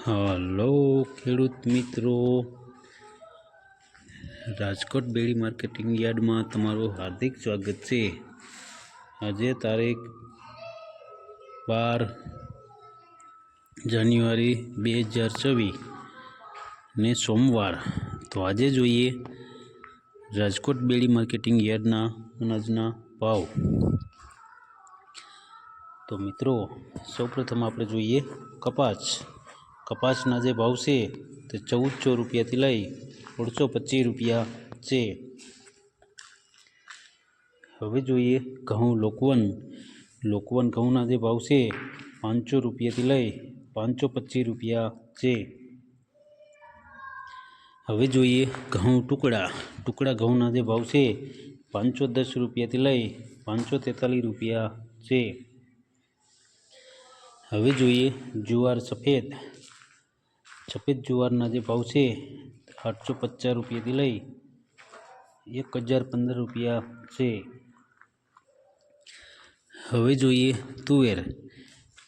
Hello ખેડૂત મિત્રો, રાજકોટ બેડી marketing યાર્ડમાં તમારું હાર્દિક સ્વાગત છે। આજે તારીખ 12 જાન્યુઆરી 2024 ને સોમવાર। તો આજે જોઈએ રાજકોટ બેડી માર્કેટિંગ યાર્ડના અનાજના ભાવ। તો મિત્રો, સૌપ્રથમ આપણે જોઈએ કપાસના જે ભાવ છે તે 1400 રૂપિયાથી લઈ 1625 રૂપિયા છે। હવે જોઈએ ઘઉં લોકવન ઘઉંના જે ભાવ છે 500 રૂપિયાથી લઈ 525 રૂપિયા છે। હવે જોઈએ ઘઉં ટુકડા ઘઉંના જે ભાવ છે 510 રૂપિયાથી લઈ 543 રૂપિયા છે। હવે જોઈએ જુવાર સફેદ જુવારના જે ભાવ છે 850 રૂપિયાથી લઈ 1015 રૂપિયા છે। હવે જોઈએ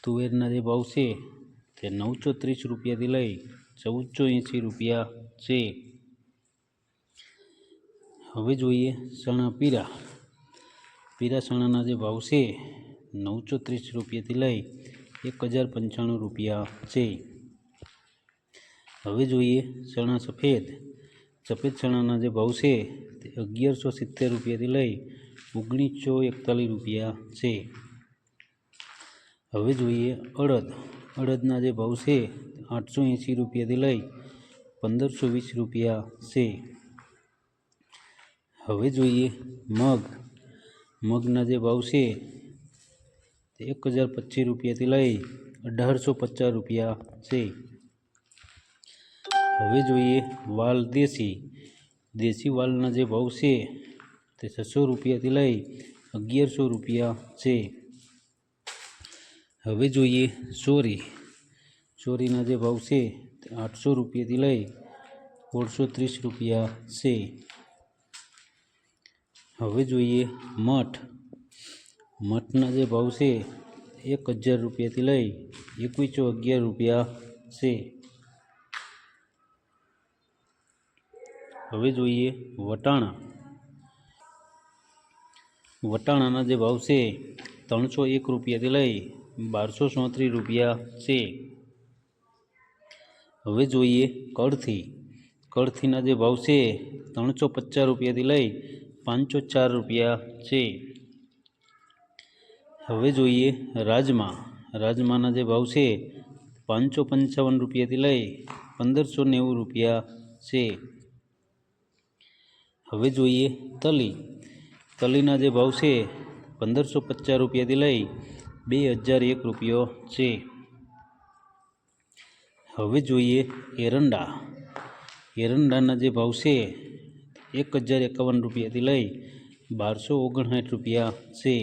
તુવેરના જે ભાવ છે તે 930 રૂપિયાથી લઈ 1480 રૂપિયા છે। હવે જોઈએ ચણા પીરા ચણાના જે ભાવ છે 930 રૂપિયાથી લઈ 1095 રૂપિયા છે। હવે જોઈએ ચણા સફેદ ચણાના જે ભાવ છે તે 1170 રૂપિયાથી લઈ 1941 રૂપિયા છે। હવે જોઈએ અડદના જે ભાવ છે 880 રૂપિયાથી લઈ 1520 રૂપિયા છે। હવે જોઈએ મગના જે ભાવ છે તે 1025 રૂપિયાથી લઈ 1850 રૂપિયા છે। હવે જોઈએ વાલ દેશી વાલના જે ભાવ છે તે 600 રૂપિયાથી લઈ 1100 રૂપિયા છે। હવે જોઈએ ચોરીના જે ભાવ છે તે 800 રૂપિયાથી લઈ 1630 રૂપિયા છે। હવે જોઈએ મઠના જે ભાવ છે 1000 રૂપિયાથી લઈ 2111 રૂપિયા છે। હવે જોઈએ વટાણાના જે ભાવ છે 301 રૂપિયાથી લઈ 1234 રૂપિયા છે। હવે જોઈએ કળથીના જે ભાવ છે 350 રૂપિયાથી લઈ 504 રૂપિયા છે। હવે જોઈએ રાજમાના જે ભાવ છે 555 રૂપિયાથી લઈ 1590 રૂપિયા છે। હવે જોઈએ તલીના જે ભાવ છે 1550 રૂપિયાથી લઈ 2001 રૂપિયો છે। હવે જોઈએ એરંડાના જે ભાવ છે 1051 રૂપિયાથી લઈ 1259 રૂપિયા છે।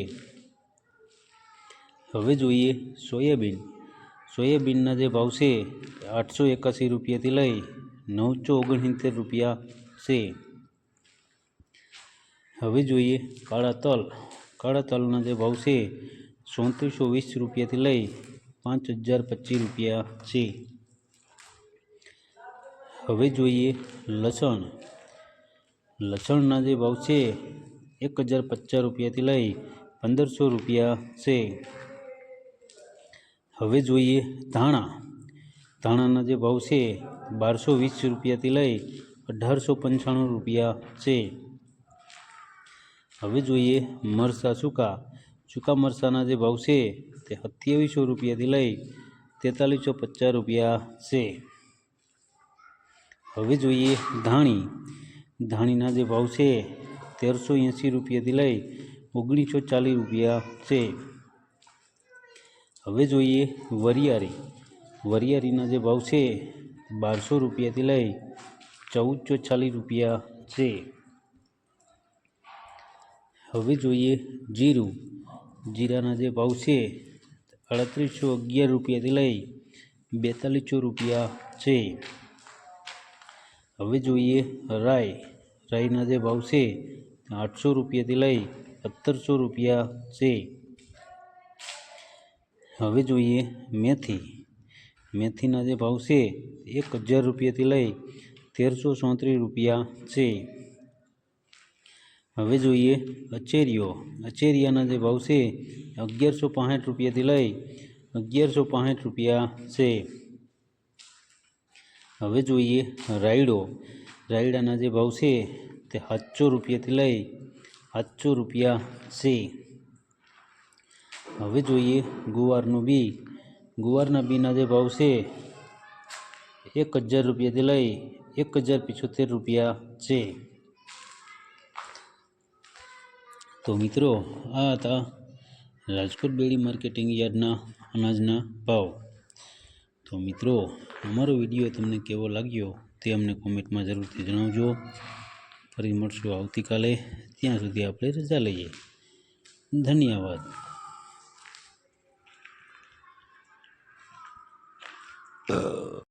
હવે જોઈએ સોયાબીનના જે ભાવ છે 881 રૂપિયાથી લઈ 969 રૂપિયા છે। હવે જોઈએ કાળા તલના જે ભાવ છે 3420 રૂપિયાથી લઈ 5025 રૂપિયા છે। હવે જોઈએ લસણના જે ભાવ છે 1050 રૂપિયાથી લઈ 1500 રૂપિયા છે। હવે જોઈએ ધાણાના જે ભાવ છે 1220 રૂપિયાથી લઈ 1895 રૂપિયા છે। હવે જોઈએ મરચાં સૂકા મરચાંના જે ભાવ છે તે 2700 રૂપિયાથી લઈ 4350 રૂપિયા છે। હવે જોઈએ ધાણીના જે ભાવ છે 1380 રૂપિયાથી લઈ 1940 રૂપિયા છે। હવે જોઈએ વરિયાળીના જે ભાવ છે 1200 રૂપિયાથી લઈ 1440 રૂપિયા છે। હવે જોઈએ જીરાના જે ભાવ છે 3811 રૂપિયાથી લઈ 4200 રૂપિયા છે। હવે જોઈએ રાઈના જે ભાવ છે 800 રૂપિયાથી લઈ 1700 રૂપિયા છે। હવે જોઈએ મેથીના જે ભાવ છે 1000 રૂપિયાથી લઈ 1334 રૂપિયા છે. હવે જોઈએ અચેરીઓ. અચેરિયાના જે ભાવ છે 1165 રૂપિયાથી લઈ 1165 રૂપિયા છે. હવે જોઈએ રાયડો. રાયડાના જે ભાવ છે તે 700 રૂપિયાથી લઈ 700 રૂપિયા છે. હવે જોઈએ ગુવારનું બી. ગુવારના બીના જે ભાવ છે 1000 રૂપિયાથી લઈ 1075 રૂપિયા છે. તો મિત્રો આ હતા રાજકોટ બેડી માર્કેટિંગ યાર્ડના અનાજના ભાવ. તો મિત્રો અમારો વિડીયો તમને કેવો લાગ્યો તે અમને કોમેન્ટમાં જરૂરથી જણાવજો. ફરી મળશું આવતીકાલે. ત્યાં સુધી આપણે રજા લઈએ. ધન્યવાદ.